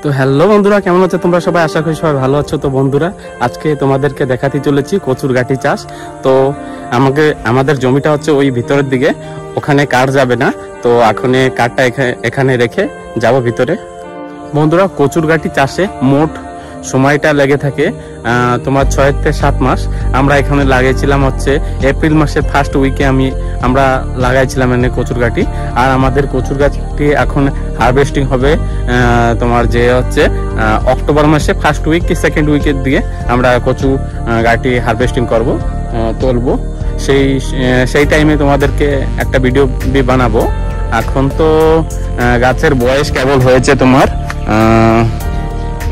তো হ্যালো বন্ধুরা, কেমন আছো তোমরা সবাই? আশা করি সবাই ভালো আছো। তো বন্ধুরা, আজকে তোমাদেরকে দেখাতে চলেছি কচুর গাঠি চাষ। তো আমাদের জমিটা হচ্ছে ওই ভিতরের দিকে, ওখানে কার যাবে না। তো এখন কারটা এখানে রেখে যাব ভিতরে। বন্ধুরা, কচুর গাঠি চাষে মোট সময়টা লেগে থাকে তোমার 6 থেকে 7 মাস। আমরা এখানে লাগিয়েছিলাম হচ্ছে এপ্রিল মাসের ফার্স্ট উইকে আমরা লাগাইছিলাম এনে কচুর গাঠি। আর আমাদের কচুর গাছটি এখন হারভেস্টিং হবে তোমার যে হচ্ছে অক্টোবর মাসে ফার্স্ট উইক কি সেকেন্ড উইকের দিকে আমরা কচু গাঠি হারভেস্টিং করব, তুলবো। সেই টাইমে তোমাদেরকে একটা ভিডিও বানাবো। এখন তো গাছের বয়স কেবল হয়েছে তোমার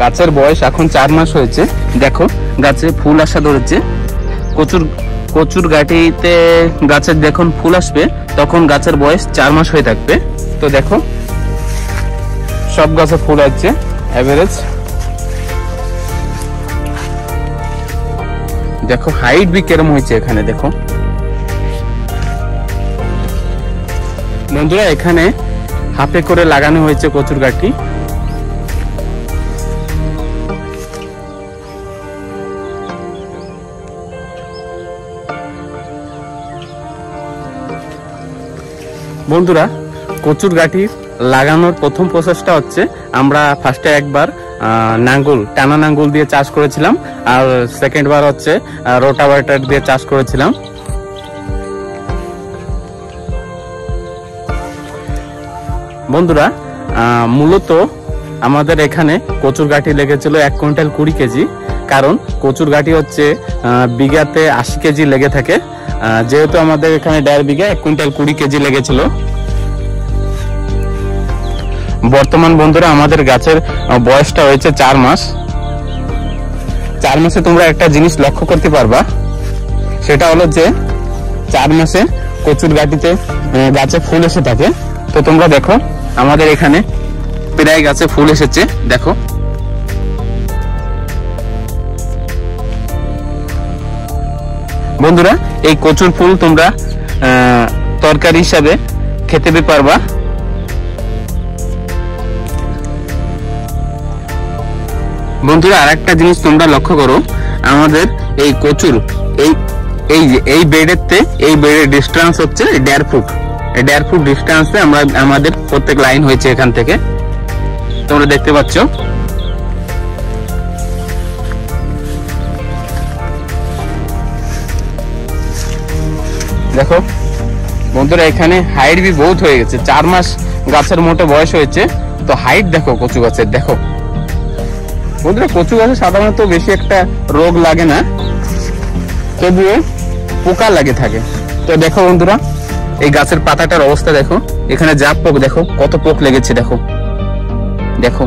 গাছের বয়স এখন 4 মাস হয়েছে। দেখো গাছে ফুল আসা ধরেছে। কচুর গাঠিতে গাছের যখন ফুল আসবে তখন গাছের বয়স 4 মাস হয়ে থাকবে। তো দেখো সব গাছে ফুল আসছে এভারেজ। দেখো হাইট বি কেরম হয়েছে এখানে। দেখো বন্ধুরা, এখানে হাফে করে লাগানো হয়েছে কচুর গাঠি। বন্ধুরা, কচুর গাঠি লাগানোর প্রথম প্রসেসটা হচ্ছে আমরা ফার্স্টে একবার টানা নাঙ্গল দিয়ে চাষ করেছিলাম, আর সেকেন্ড বার হচ্ছে রোটাভেটর দিয়ে চাষ করেছিলাম। বন্ধুরা, মূলত আমাদের এখানে কচুর গাঠি লেগেছিল 1 কুইন্টাল 20 কেজি। কারণ কচুর গাঠি হচ্ছে বিঘাতে 80 কেজি লেগে থাকে। যেহেতু আমাদের এখানে 1.5 বিঘা 1 কুইন্টাল 20 কেজি লেগেছিল। বর্তমান বন্ধুরা, আমাদের গাছের বয়সটা হয়েছে 4 মাস। 4 মাসে তোমরা একটা জিনিস লক্ষ্য করতে পারবা, সেটা হলো যে 4 মাসে কচুর গাঠিতে গাছে ফুল এসে থাকে। তো তোমরা দেখো আমাদের এখানে প্রায় গাছে ফুল এসেছে। দেখো বন্ধুরা, এই কচুর ফুল তোমরা তরকারি হিসাবে খেতে পারবা। বন্ধুরা, আরেকটা জিনিস তোমরা লক্ষ্য করো, আমাদের এই কচুর এই বেডের ডিস্টেন্স হচ্ছে 1.5 ফুট। 1.5 ফুট ডিস্টেন্সে আমাদের প্রত্যেক লাইন হয়েছে এখান থেকে, তোমরা দেখতে পাচ্ছ। দেখো বন্ধুরা, এখানে হাইট বি বহুত হয়ে গেছে। 4 মাস গাছের মোটে বয়স হয়েছে। তো হাইট দেখো কচু গাছের। দেখো বন্ধুরা, কচু গাছে সাধারণত বেশি একটা রোগ লাগে না, তবুও পোকা লাগে থাকে। তো দেখো বন্ধুরা, এই গাছের পাতাটার অবস্থা দেখো। এখানে যা পোক, দেখো কত পোক লেগেছে। দেখো দেখো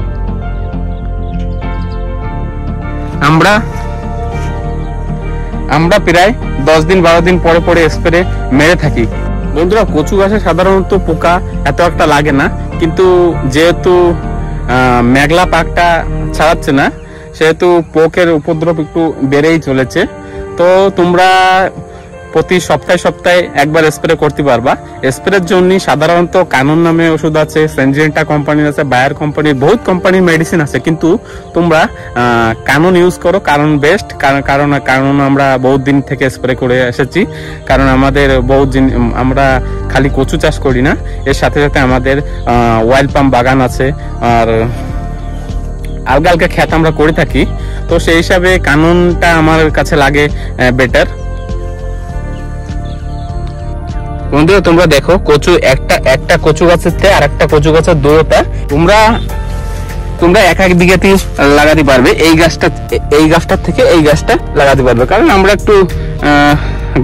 আমরা প্রায় 10 দিন 12 দিন পরে পরে স্প্রে মেরে থাকি। বন্ধুরা, কচু গাছে সাধারণত পোকা এত একটা লাগে না, কিন্তু যেহেতু মেঘলা পাকটা ছাড়াচ্ছে না, সেহেতু পোকের উপদ্রব একটু বেড়েই চলেছে। তো তোমরা প্রতি সপ্তাহে একবার স্প্রে করতে পারবা। স্প্রের জন্য সাধারণত কানন নামে ওষুধ আছে, সেনজেন্টা কোম্পানির আছে, বায়ার কোম্পানির, বহুত কোম্পানির মেডিসিন আছে। কিন্তু তোমরা কানন ইউজ করো, কারণ বেস্ট। কারণ আমরা বহুত দিন থেকে স্প্রে করে এসেছি। কারণ আমাদের আমরা খালি কচু চাষ করি না, এর সাথে সাথে আমাদের অয়েল পাম বাগান আছে, আর আলগা ক্ষেত আমরা করে থাকি। তো সেই হিসাবে কাননটা আমার কাছে লাগে বেটার। বন্ধুরা, তোমরা দেখো কচু একটা কচু গাছের থেকে আর একটা কচু গাছের দূরতা তোমরা 1 বিঘাতে লাগাতে পারবে। এই গাছটার থেকে এই গাছটা লাগাতে পারবে। কারণ আমরা একটু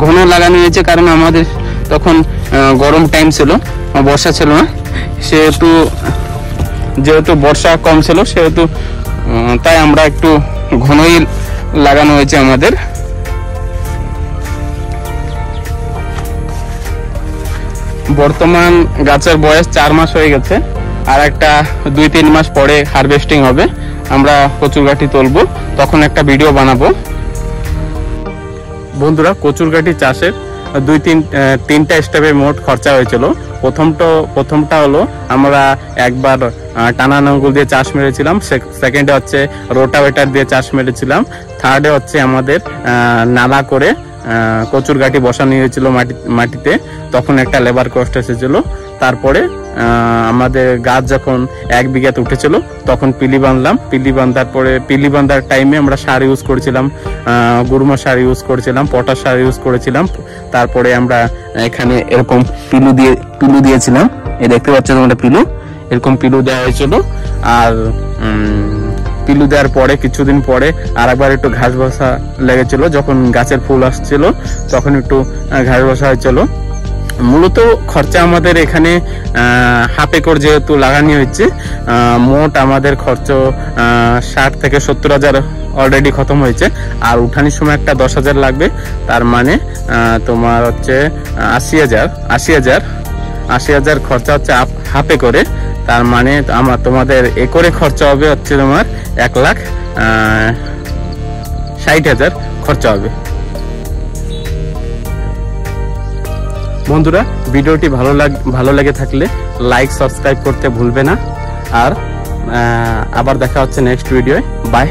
ঘন লাগানো হয়েছে, কারণ আমাদের তখন গরম টাইম ছিল, বর্ষা ছিল না। যেহেতু বর্ষা কম ছিল, সেহেতু তাই আমরা একটু ঘনই লাগানো হয়েছে আমাদের। বর্তমান গাছের বয়স 4 মাস হয়ে গেছে, আর একটা 2-3 মাস পরে হারভেস্টিং হবে। আমরা কচুর গাঠি তুলবো, তখন একটা ভিডিও বানাবো। বন্ধুরা, কচুর গাঠি চাষের তিনটা স্টেপে মোট খরচা হয়েছিল। প্রথমটা হলো আমরা একবার টানা নাঙ্গল দিয়ে চাষ মেরেছিলাম, সেকেন্ডে হচ্ছে রোটাভেটার দিয়ে চাষ মেরেছিলাম, থার্ডে হচ্ছে আমাদের নালা করে কচুর গাঁটি বসানো হয়েছিল মাটিতে, তখন একটা লেবার কস্ট এসেছিল। তারপরে আমাদের গাছ যখন 1 বিঘাতে উঠেছিল তখন পিলি বাঁধলাম। পিলি বাঁধার টাইমে আমরা সার ইউজ করেছিলাম, গুরুমা সার ইউজ করেছিলাম, পটাশ সার ইউজ করেছিলাম। তারপরে আমরা এখানে এরকম পিলু দিয়েছিলাম, এই দেখতে পাচ্ছ তোমরা পিলু, এরকম পিলু দেওয়া হয়েছিল। আর পিলু দেওয়ার পরে কিছুদিন পরে আরেকবার একটু ঘাস বসা লেগেছিল, যখন গাছের ফুল আসছিল তখন একটু ঘাস বসা হয়েছিল। মূলত খরচা আমাদের এখানে 1/2 একর যেহেতু লাগানি হয়েছে, মোট আমাদের খরচ 60 থেকে 70 হাজার অলরেডি খতম হয়েছে। আর উঠানির সময় একটা 10 হাজার লাগবে, তার মানে তোমার হচ্ছে 80 হাজার খরচা হচ্ছে 1/2 একরে। তার মানে তোমাদের একরে খরচা হবে হচ্ছে তোমার 1,60,000 খরচা হবে। বন্ধুরা, ভিডিওটি ভালো লেগে থাকলে লাইক সাবস্ক্রাইব করতে ভুলবে না। আর আবার দেখা হচ্ছে নেক্সট ভিডিওয়। বাই।